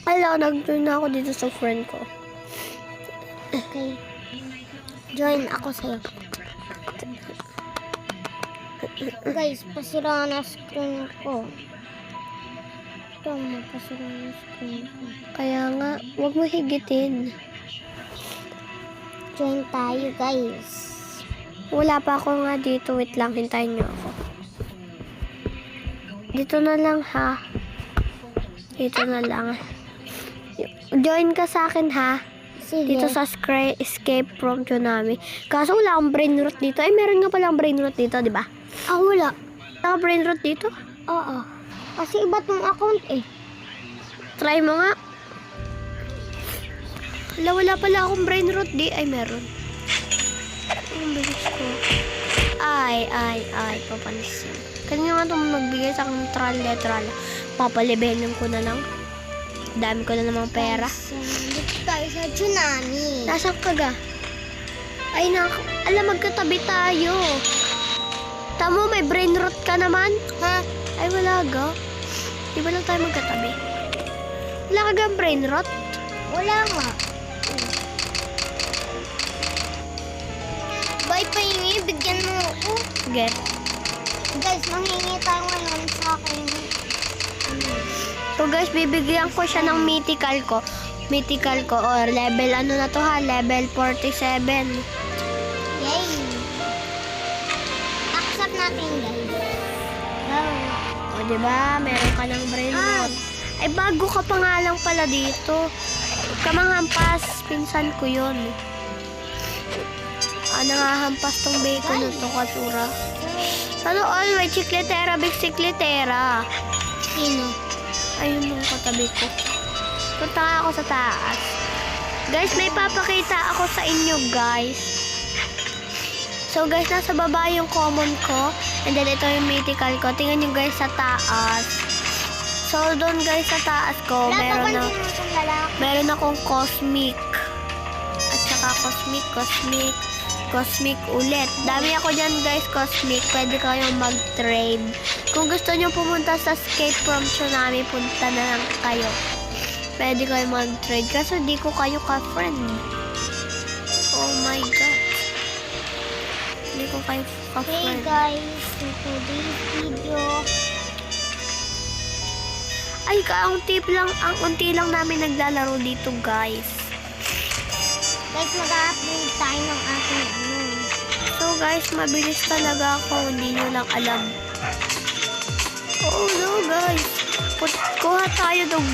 Hello, nag-join na ako dito sa friend ko. Okay. Join ako sa'yo. Guys, pasira na screen ko. Ito, pasira na screen ko. Kaya nga, huwag mo higitin. Join tayo, guys. Wala pa ako nga dito. Wait lang, hintayin niyo ako. Dito na lang ha. Dito na lang. Join ka sa akin ha. Sige. Dito sa escape from Tsunami. Kaso wala akong brain rot dito. Ay, meron nga palang brain rot dito, di ba? Wala. Wala ka brain rot dito? Oo. Kasi iba tong account eh. Try mo nga. Wala pala akong brain rot di. Ay, meron. Ang bilis ko. Ay, papansin. Kanina nga itong magbigay sa akin trala. Papalibelin ko na lang. Dami ko na namang pera. Dito tayo sa Tsunami. Nasaan ka ga? Ay, alam, magkatabi tayo. Tamo, may brain rot ka naman. Ha? Ay, wala ga. Di ba lang tayo magkatabi? Wala ka ga brain rot? Wala nga. Bye, pahingi. Bigyan mo ako. Get. Guys, manghingi tayo ngayon sa akin. So guys, bibigyan ko siya ng mythical ko. Or level ano na to ha? Level 47. Yay! Accept natin, guys. O, diba? Meron ka ng brain rot. Ay, bago ka pa nga lang pala dito. Kamanghampas, pinsan ko yun. Nangahampas tong bacon na to, kasura. Ano all, may chicletera, big chicletera. Sino? Ayun yung katabi ko. Punta nga ako sa taas. Guys, may papakita ako sa inyo, guys. So, guys, nasa baba yung common ko. And then, ito yung mythical ko. Tingnan nyo, guys, sa taas. So, doon, guys, sa taas ko, meron akong cosmic. At saka cosmic ulit. Dami ako dyan, guys, cosmic. Pwede kayong mag-trade. Kung gusto nyo pumunta sa Escape from Tsunami, punta na lang kayo. Pwede kayo mag-trade. Kaso di ko kayo ka-friend. Oh my God. Di ko kayo Hey ka-friend. guys, in today's video. Ay, ang unti lang namin naglalaro dito, guys. Guys, mag-upgrade tayo ng ating So, guys, mabilis talaga ako. Hindi nyo lang alam. Oh no, guys. Kuha tayo ng